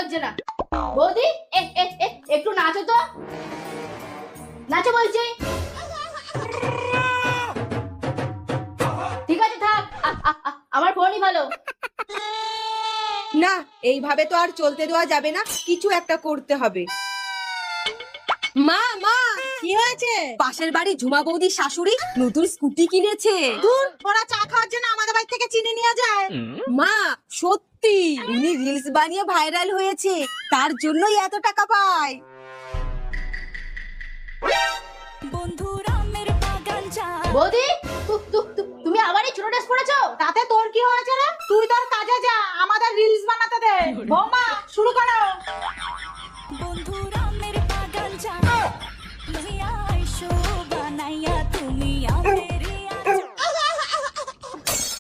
চলছে না। বৌদি একটু নাচো তো, নাচো বলছি। ঠিক আছে থাক, আমার ফোনই ভালো। না, এইভাবে তো আর চলতে দেওয়া যাবে না, কিছু একটা করতে হবে। মা মা, কি হয়েছে? পাশের বাড়ি ঝুমা বৌদির শাশুড়ি নতুন স্কুটি কিনেছে। দূর, ওরা চা খাওয়ার জন্য আমাদের বাড়ি থেকে চিনি নিয়ে যায়। মা সত্যি, উনি রিলস বানিয়ে ভাইরাল হয়েছে, তার জন্যই এত টাকা পায়। বৌদি তুমি আবার এই ছোট ড্রেস পরেছো? তাতে তোর কি হয়েছে রে? তুই তোর কাজে যা, আমাদের রিলস বানাতে দে। বৌমা শুরু করো